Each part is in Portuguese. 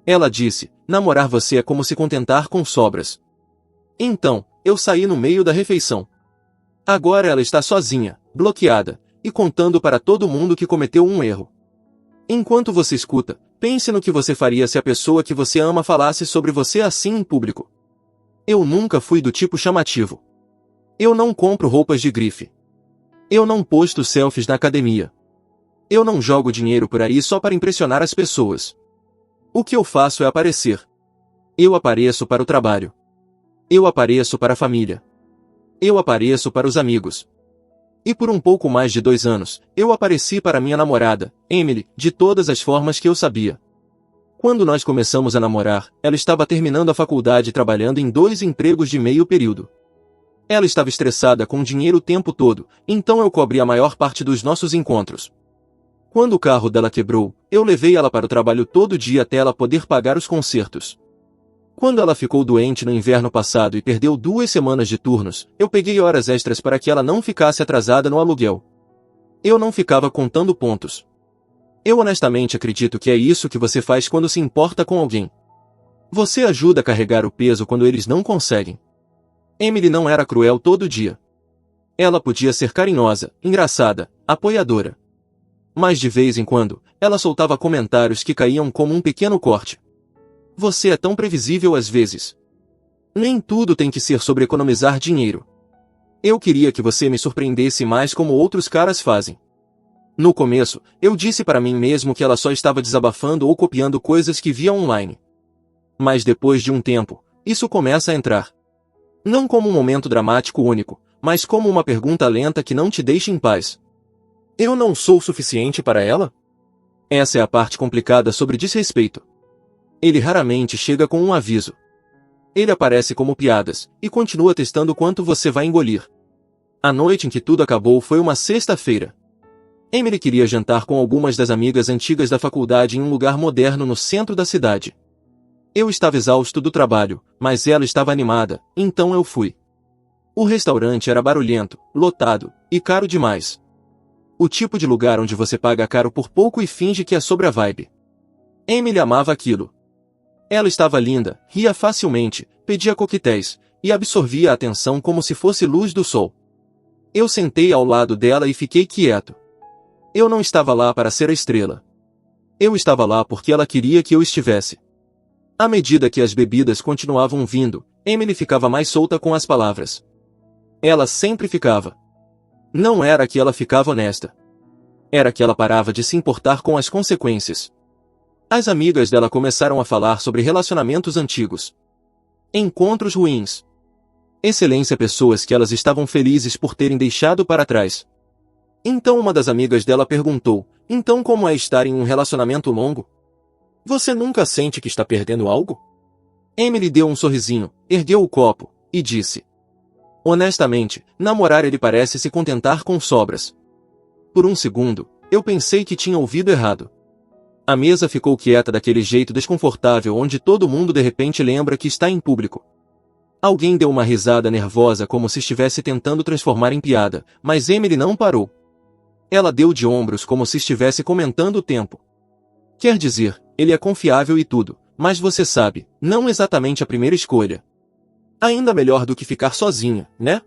Ela disse, namorar você é como se contentar com sobras. Então, eu saí no meio da refeição. Agora ela está sozinha, bloqueada, e contando para todo mundo que cometeu um erro. Enquanto você escuta, pense no que você faria se a pessoa que você ama falasse sobre você assim em público. Eu nunca fui do tipo chamativo. Eu não compro roupas de grife. Eu não posto selfies na academia. Eu não jogo dinheiro por aí só para impressionar as pessoas. O que eu faço é aparecer. Eu apareço para o trabalho. Eu apareço para a família. Eu apareço para os amigos. E por um pouco mais de 2 anos, eu apareci para minha namorada, Emily, de todas as formas que eu sabia. Quando nós começamos a namorar, ela estava terminando a faculdade e trabalhando em 2 empregos de meio período. Ela estava estressada com dinheiro o tempo todo, então eu cobri a maior parte dos nossos encontros. Quando o carro dela quebrou, eu levei ela para o trabalho todo dia até ela poder pagar os consertos. Quando ela ficou doente no inverno passado e perdeu 2 semanas de turnos, eu peguei horas extras para que ela não ficasse atrasada no aluguel. Eu não ficava contando pontos. Eu honestamente acredito que é isso que você faz quando se importa com alguém. Você ajuda a carregar o peso quando eles não conseguem. Emily não era cruel todo dia. Ela podia ser carinhosa, engraçada, apoiadora. Mas de vez em quando, ela soltava comentários que caíam como um pequeno corte. Você é tão previsível às vezes. Nem tudo tem que ser sobre economizar dinheiro. Eu queria que você me surpreendesse mais como outros caras fazem. No começo, eu disse para mim mesmo que ela só estava desabafando ou copiando coisas que via online. Mas depois de um tempo, isso começa a entrar. Não como um momento dramático único, mas como uma pergunta lenta que não te deixa em paz. Eu não sou o suficiente para ela? Essa é a parte complicada sobre desrespeito. Ele raramente chega com um aviso. Ele aparece como piadas, e continua testando quanto você vai engolir. A noite em que tudo acabou foi uma sexta-feira. Emily queria jantar com algumas das amigas antigas da faculdade em um lugar moderno no centro da cidade. Eu estava exausto do trabalho, mas ela estava animada, então eu fui. O restaurante era barulhento, lotado, e caro demais. O tipo de lugar onde você paga caro por pouco e finge que é sobre a vibe. Emily amava aquilo. Ela estava linda, ria facilmente, pedia coquetéis, e absorvia a atenção como se fosse luz do sol. Eu sentei ao lado dela e fiquei quieto. Eu não estava lá para ser a estrela. Eu estava lá porque ela queria que eu estivesse. À medida que as bebidas continuavam vindo, Emily ficava mais solta com as palavras. Ela sempre ficava. Não era que ela ficava honesta. Era que ela parava de se importar com as consequências. As amigas dela começaram a falar sobre relacionamentos antigos. Encontros ruins. Excelência, pessoas que elas estavam felizes por terem deixado para trás. Então uma das amigas dela perguntou, então como é estar em um relacionamento longo? Você nunca sente que está perdendo algo? Emily deu um sorrisinho, ergueu o copo, e disse. Honestamente, namorar ele parece se contentar com sobras. Por um segundo, eu pensei que tinha ouvido errado. A mesa ficou quieta daquele jeito desconfortável onde todo mundo de repente lembra que está em público. Alguém deu uma risada nervosa como se estivesse tentando transformar em piada, mas Emily não parou. Ela deu de ombros como se estivesse comentando o tempo. Quer dizer, ele é confiável e tudo, mas você sabe, não exatamente a primeira escolha. Ainda melhor do que ficar sozinha, né?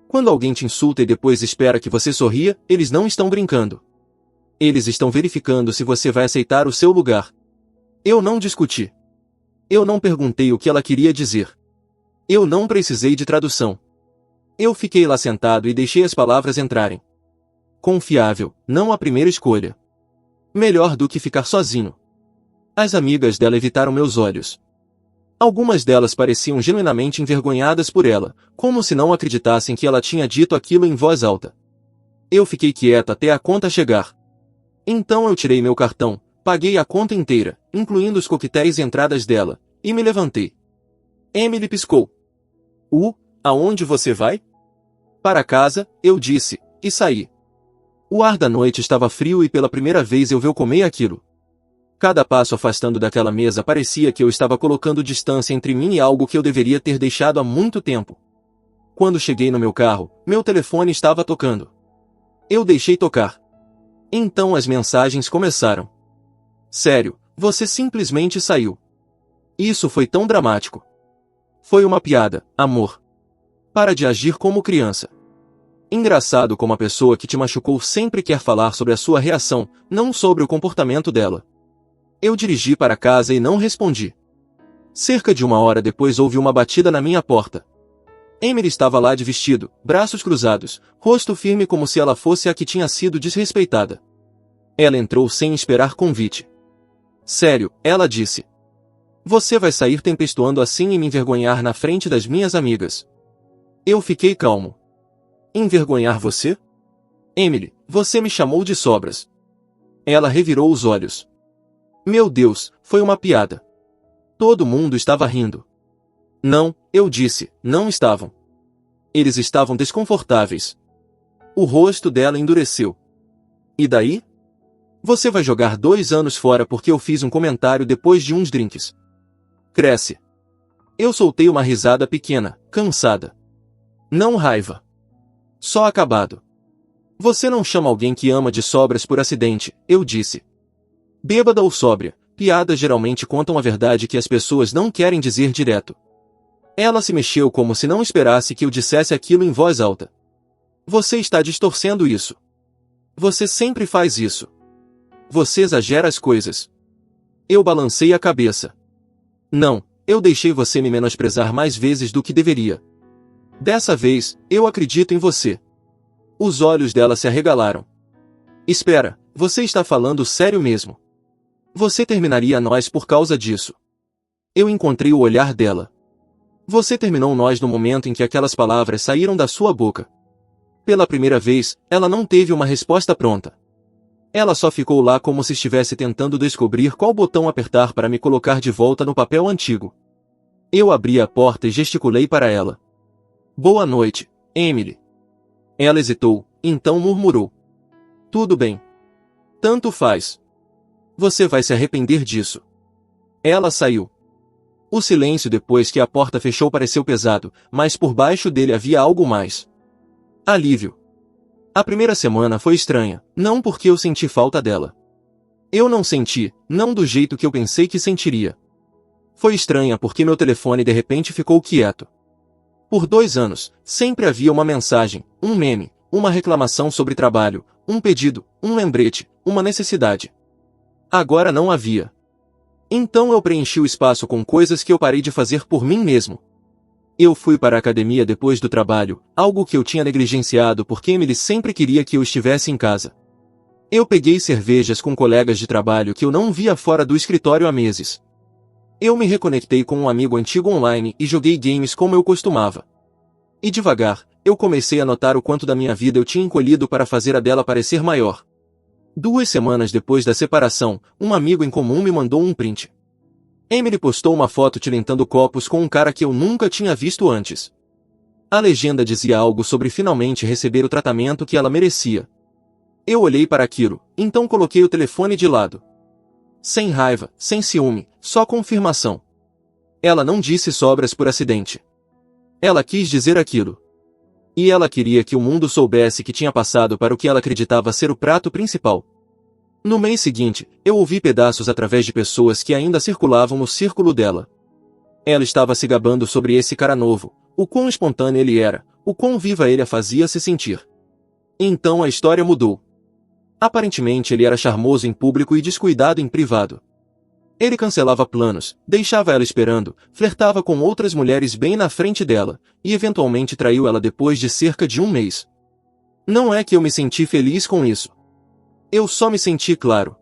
Quando alguém te insulta e depois espera que você sorria, eles não estão brincando. Eles estão verificando se você vai aceitar o seu lugar. Eu não discuti. Eu não perguntei o que ela queria dizer. Eu não precisei de tradução. Eu fiquei lá sentado e deixei as palavras entrarem. Confiável, não a primeira escolha. Melhor do que ficar sozinho. As amigas dela evitaram meus olhos. Algumas delas pareciam genuinamente envergonhadas por ela, como se não acreditassem que ela tinha dito aquilo em voz alta. Eu fiquei quieta até a conta chegar. Então eu tirei meu cartão, paguei a conta inteira, incluindo os coquetéis e entradas dela, e me levantei. Emily piscou. Aonde você vai? Para casa, eu disse, e saí. O ar da noite estava frio e pela primeira vez eu comei aquilo. Cada passo afastando daquela mesa parecia que eu estava colocando distância entre mim e algo que eu deveria ter deixado há muito tempo. Quando cheguei no meu carro, meu telefone estava tocando. Eu deixei tocar. Então as mensagens começaram. Sério, Você simplesmente saiu. Isso foi tão dramático. Foi uma piada, amor. Para de agir como criança. Engraçado como a pessoa que te machucou sempre quer falar sobre a sua reação, não sobre o comportamento dela. Eu dirigi para casa e não respondi. Cerca de 1 hora depois houve uma batida na minha porta. Emily estava lá de vestido, braços cruzados, rosto firme como se ela fosse a que tinha sido desrespeitada. Ela entrou sem esperar convite. Sério, ela disse. Você vai sair tempestuando assim e me envergonhar na frente das minhas amigas. Eu fiquei calmo. Envergonhar você? Emily, você me chamou de sobras. Ela revirou os olhos. Meu Deus, foi uma piada. Todo mundo estava rindo. Não, eu disse, não estavam. Eles estavam desconfortáveis. O rosto dela endureceu. E daí? Você vai jogar 2 anos fora porque eu fiz um comentário depois de uns drinks. Cresce. Eu soltei uma risada pequena, cansada. Não raiva. Só acabado. Você não chama alguém que ama de sobras por acidente, eu disse. Bêbada ou sóbria, piadas geralmente contam a verdade que as pessoas não querem dizer direto. Ela se mexeu como se não esperasse que eu dissesse aquilo em voz alta. Você está distorcendo isso. Você sempre faz isso. Você exagera as coisas. Eu balancei a cabeça. Não, eu deixei você me menosprezar mais vezes do que deveria. Dessa vez, eu acredito em você. Os olhos dela se arregalaram. Espera, você está falando sério mesmo? Você terminaria nós por causa disso. Eu encontrei o olhar dela. Você terminou nós no momento em que aquelas palavras saíram da sua boca. Pela primeira vez, ela não teve uma resposta pronta. Ela só ficou lá como se estivesse tentando descobrir qual botão apertar para me colocar de volta no papel antigo. Eu abri a porta e gesticulei para ela. Boa noite, Emily. Ela hesitou, então murmurou. Tudo bem. Tanto faz. Você vai se arrepender disso. Ela saiu. O silêncio depois que a porta fechou pareceu pesado, mas por baixo dele havia algo mais. Alívio. A primeira semana foi estranha, não porque eu senti falta dela. Eu não senti, não do jeito que eu pensei que sentiria. Foi estranha porque meu telefone de repente ficou quieto. Por 2 anos, sempre havia uma mensagem, um meme, uma reclamação sobre trabalho, um pedido, um lembrete, uma necessidade. Agora não havia. Então eu preenchi o espaço com coisas que eu parei de fazer por mim mesmo. Eu fui para a academia depois do trabalho, algo que eu tinha negligenciado porque Emily sempre queria que eu estivesse em casa. Eu peguei cervejas com colegas de trabalho que eu não via fora do escritório há meses. Eu me reconectei com um amigo antigo online e joguei games como eu costumava. E devagar, eu comecei a notar o quanto da minha vida eu tinha encolhido para fazer a dela parecer maior. 2 semanas depois da separação, um amigo em comum me mandou um print. Emily postou uma foto tilintando copos com um cara que eu nunca tinha visto antes. A legenda dizia algo sobre finalmente receber o tratamento que ela merecia. Eu olhei para aquilo, então coloquei o telefone de lado. Sem raiva, sem ciúme, só confirmação. Ela não disse sobras por acidente. Ela quis dizer aquilo. E ela queria que o mundo soubesse que tinha passado para o que ela acreditava ser o prato principal. No mês seguinte, eu ouvi pedaços através de pessoas que ainda circulavam no círculo dela. Ela estava se gabando sobre esse cara novo, o quão espontâneo ele era, o quão viva ele a fazia se sentir. Então a história mudou. Aparentemente ele era charmoso em público e descuidado em privado. Ele cancelava planos, deixava ela esperando, flertava com outras mulheres bem na frente dela, e eventualmente traiu ela depois de cerca de 1 mês. Não é que eu me senti feliz com isso. Eu só me senti claro.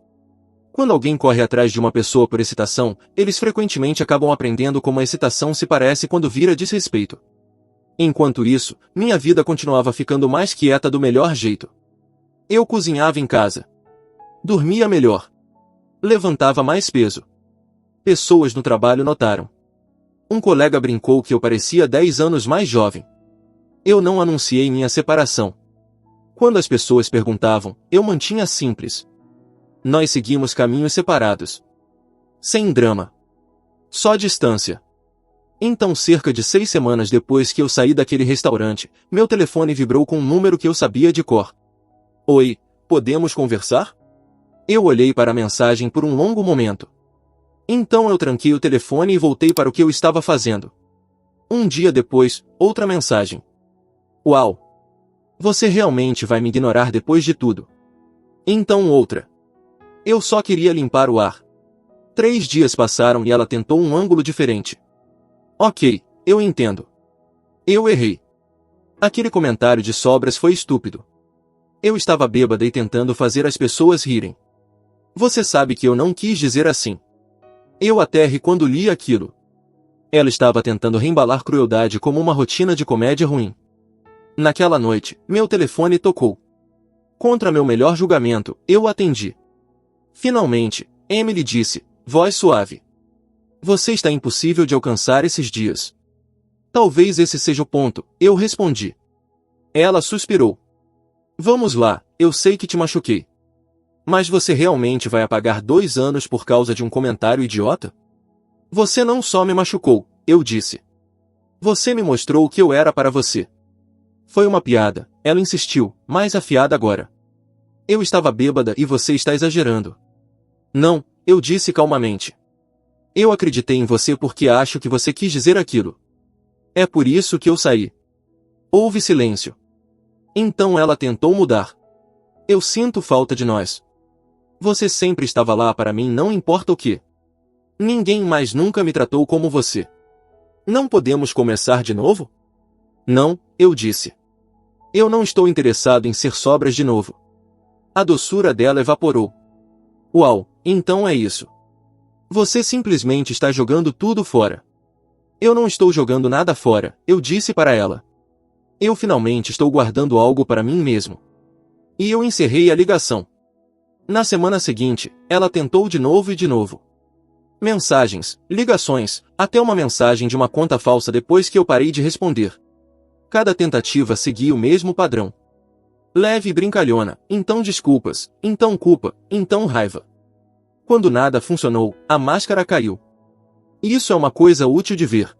Quando alguém corre atrás de uma pessoa por excitação, eles frequentemente acabam aprendendo como a excitação se parece quando vira desrespeito. Enquanto isso, minha vida continuava ficando mais quieta do melhor jeito. Eu cozinhava em casa. Dormia melhor. Levantava mais peso. Pessoas no trabalho notaram. Um colega brincou que eu parecia 10 anos mais jovem. Eu não anunciei minha separação. Quando as pessoas perguntavam, eu mantinha simples. Nós seguimos caminhos separados. Sem drama. Só distância. Então cerca de 6 semanas depois que eu saí daquele restaurante, meu telefone vibrou com um número que eu sabia de cor. Oi, podemos conversar? Eu olhei para a mensagem por um longo momento. Então eu tranquei o telefone e voltei para o que eu estava fazendo. Um dia depois, outra mensagem. Uau! Você realmente vai me ignorar depois de tudo? Então outra. Eu só queria limpar o ar. 3 dias passaram e ela tentou um ângulo diferente. Ok, eu entendo. Eu errei. Aquele comentário de sobras foi estúpido. Eu estava bêbada e tentando fazer as pessoas rirem. Você sabe que eu não quis dizer assim. Eu até ri quando li aquilo. Ela estava tentando reembalar crueldade como uma rotina de comédia ruim. Naquela noite, meu telefone tocou. Contra meu melhor julgamento, eu atendi. Finalmente, Emily disse, voz suave. Você está impossível de alcançar esses dias. Talvez esse seja o ponto, eu respondi. Ela suspirou. Vamos lá, eu sei que te machuquei. Mas você realmente vai apagar 2 anos por causa de um comentário idiota? Você não só me machucou, eu disse. Você me mostrou o que eu era para você. Foi uma piada, ela insistiu, mais afiada agora. Eu estava bêbada e você está exagerando. Não, eu disse calmamente. Eu acreditei em você porque acho que você quis dizer aquilo. É por isso que eu saí. Houve silêncio. Então ela tentou mudar. Eu sinto falta de nós. Você sempre estava lá para mim, não importa o que. Ninguém mais nunca me tratou como você. Não podemos começar de novo? Não, eu disse. Eu não estou interessado em ser sobras de novo. A doçura dela evaporou. Uau, então é isso. Você simplesmente está jogando tudo fora. Eu não estou jogando nada fora, eu disse para ela. Eu finalmente estou guardando algo para mim mesmo. E eu encerrei a ligação. Na semana seguinte, ela tentou de novo e de novo. Mensagens, ligações, até uma mensagem de uma conta falsa depois que eu parei de responder. Cada tentativa seguia o mesmo padrão. Leve e brincalhona, então desculpas, então culpa, então raiva. Quando nada funcionou, a máscara caiu. Isso é uma coisa útil de ver.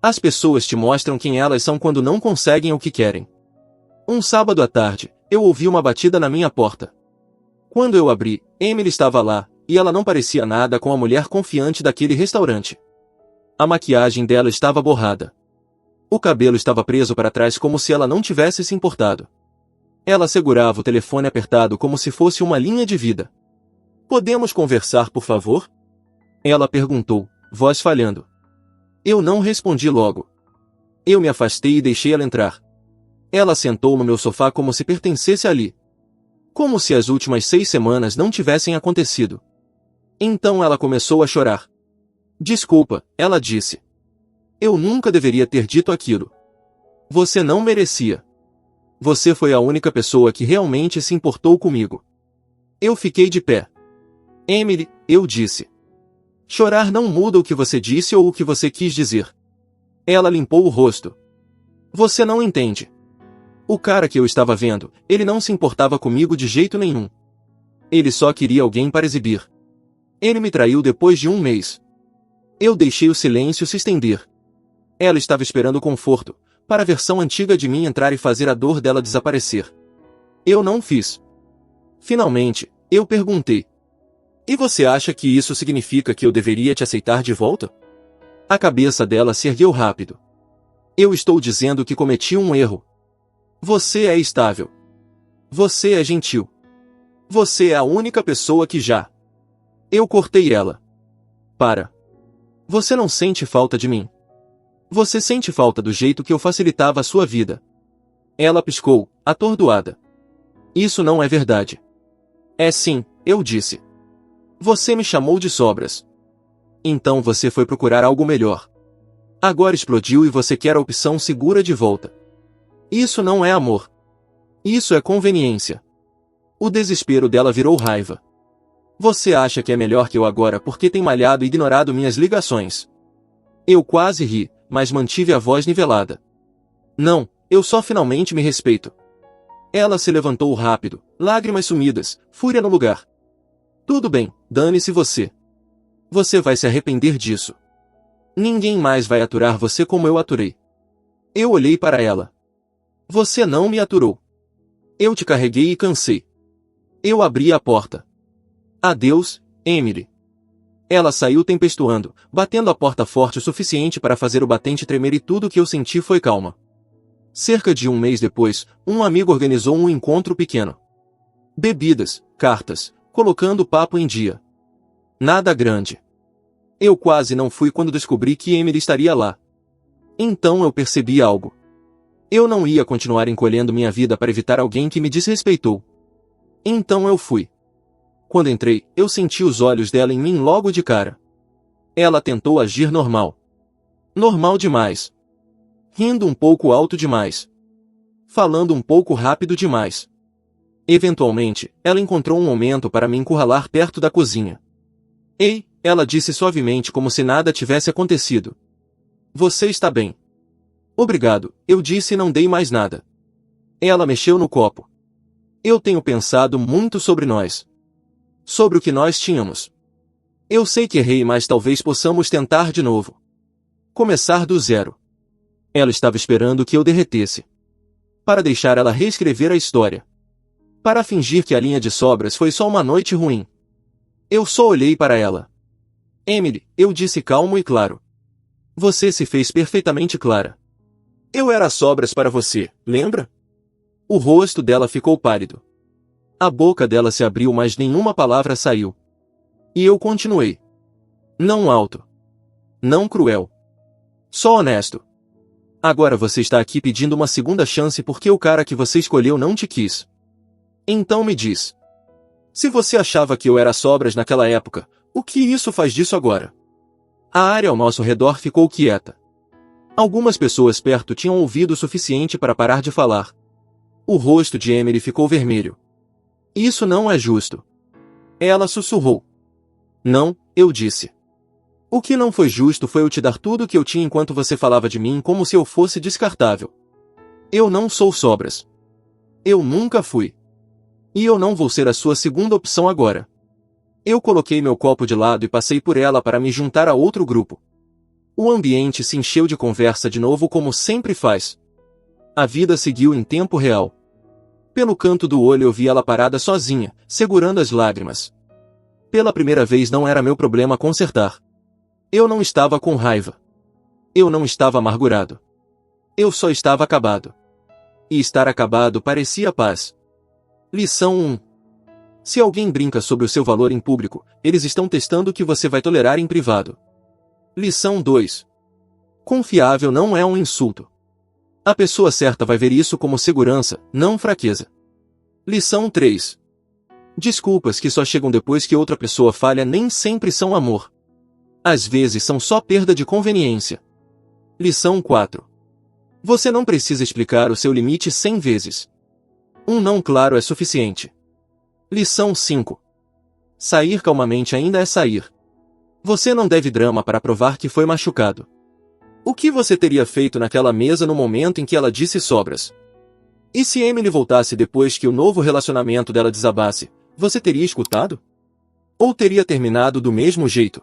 As pessoas te mostram quem elas são quando não conseguem o que querem. Um sábado à tarde, eu ouvi uma batida na minha porta. Quando eu abri, Emily estava lá, e ela não parecia nada com a mulher confiante daquele restaurante. A maquiagem dela estava borrada. O cabelo estava preso para trás como se ela não tivesse se importado. Ela segurava o telefone apertado como se fosse uma linha de vida. Podemos conversar, por favor? Ela perguntou, voz falhando. Eu não respondi logo. Eu me afastei e deixei ela entrar. Ela sentou no meu sofá como se pertencesse ali. Como se as últimas 6 semanas não tivessem acontecido. Então ela começou a chorar. Desculpa, ela disse. Eu nunca deveria ter dito aquilo. Você não merecia. Você foi a única pessoa que realmente se importou comigo. Eu fiquei de pé. Emily, eu disse. Chorar não muda o que você disse ou o que você quis dizer. Ela limpou o rosto. Você não entende. O cara que eu estava vendo, ele não se importava comigo de jeito nenhum. Ele só queria alguém para exibir. Ele me traiu depois de 1 mês. Eu deixei o silêncio se estender. Ela estava esperando o conforto, para a versão antiga de mim entrar e fazer a dor dela desaparecer. Eu não fiz. Finalmente, eu perguntei. E você acha que isso significa que eu deveria te aceitar de volta? A cabeça dela se ergueu rápido. Eu estou dizendo que cometi um erro. Você é estável. Você é gentil. Você é a única pessoa que já... Eu cortei ela. Para. Você não sente falta de mim. Você sente falta do jeito que eu facilitava a sua vida. Ela piscou, atordoada. Isso não é verdade. É sim, eu disse. Você me chamou de sobras. Então você foi procurar algo melhor. Agora explodiu e você quer a opção segura de volta. Isso não é amor. Isso é conveniência. O desespero dela virou raiva. Você acha que é melhor que eu agora porque tem malhado e ignorado minhas ligações? Eu quase ri, mas mantive a voz nivelada. Não, eu só finalmente me respeito. Ela se levantou rápido, lágrimas sumidas, fúria no lugar. Tudo bem, dane-se você. Você vai se arrepender disso. Ninguém mais vai aturar você como eu aturei. Eu olhei para ela. Você não me aturou. Eu te carreguei e cansei. Eu abri a porta. Adeus, Emily. Ela saiu tempestuando, batendo a porta forte o suficiente para fazer o batente tremer e tudo o que eu senti foi calma. Cerca de um mês depois, um amigo organizou um encontro pequeno. Bebidas, cartas, colocando o papo em dia. Nada grande. Eu quase não fui quando descobri que Emily estaria lá. Então eu percebi algo. Eu não ia continuar encolhendo minha vida para evitar alguém que me desrespeitou. Então eu fui. Quando entrei, eu senti os olhos dela em mim logo de cara. Ela tentou agir normal. Normal demais. Rindo um pouco alto demais. Falando um pouco rápido demais. Eventualmente, ela encontrou um momento para me encurralar perto da cozinha. Ei, ela disse suavemente como se nada tivesse acontecido. Você está bem? Obrigado, eu disse e não dei mais nada. Ela mexeu no copo. Eu tenho pensado muito sobre nós. Sobre o que nós tínhamos. Eu sei que errei, mas talvez possamos tentar de novo. Começar do zero. Ela estava esperando que eu derretesse. Para deixar ela reescrever a história. Para fingir que a linha de sobras foi só uma noite ruim. Eu só olhei para ela. Emily, eu disse calmo e claro. Você se fez perfeitamente clara. Eu era sobras para você, lembra? O rosto dela ficou pálido. A boca dela se abriu, mas nenhuma palavra saiu. E eu continuei. Não alto. Não cruel. Só honesto. Agora você está aqui pedindo uma segunda chance porque o cara que você escolheu não te quis. Então me diz. Se você achava que eu era sobras naquela época, o que isso faz disso agora? A área ao nosso redor ficou quieta. Algumas pessoas perto tinham ouvido o suficiente para parar de falar. O rosto de Emily ficou vermelho. Isso não é justo. Ela sussurrou. Não, eu disse. O que não foi justo foi eu te dar tudo o que eu tinha enquanto você falava de mim como se eu fosse descartável. Eu não sou sobras. Eu nunca fui. E eu não vou ser a sua segunda opção agora. Eu coloquei meu copo de lado e passei por ela para me juntar a outro grupo. O ambiente se encheu de conversa de novo como sempre faz. A vida seguiu em tempo real. Pelo canto do olho eu vi ela parada sozinha, segurando as lágrimas. Pela primeira vez não era meu problema consertar. Eu não estava com raiva. Eu não estava amargurado. Eu só estava acabado. E estar acabado parecia paz. Lição 1. Se alguém brinca sobre o seu valor em público, eles estão testando o que você vai tolerar em privado. Lição 2. Confiável não é um insulto. A pessoa certa vai ver isso como segurança, não fraqueza. Lição 3. Desculpas que só chegam depois que outra pessoa falha nem sempre são amor. Às vezes são só perda de conveniência. Lição 4. Você não precisa explicar o seu limite 100 vezes. Um não claro é suficiente. Lição 5. Sair calmamente ainda é sair. Você não deve drama para provar que foi machucado. O que você teria feito naquela mesa no momento em que ela disse sobras? E se Emily voltasse depois que o novo relacionamento dela desabasse, você teria escutado? Ou teria terminado do mesmo jeito?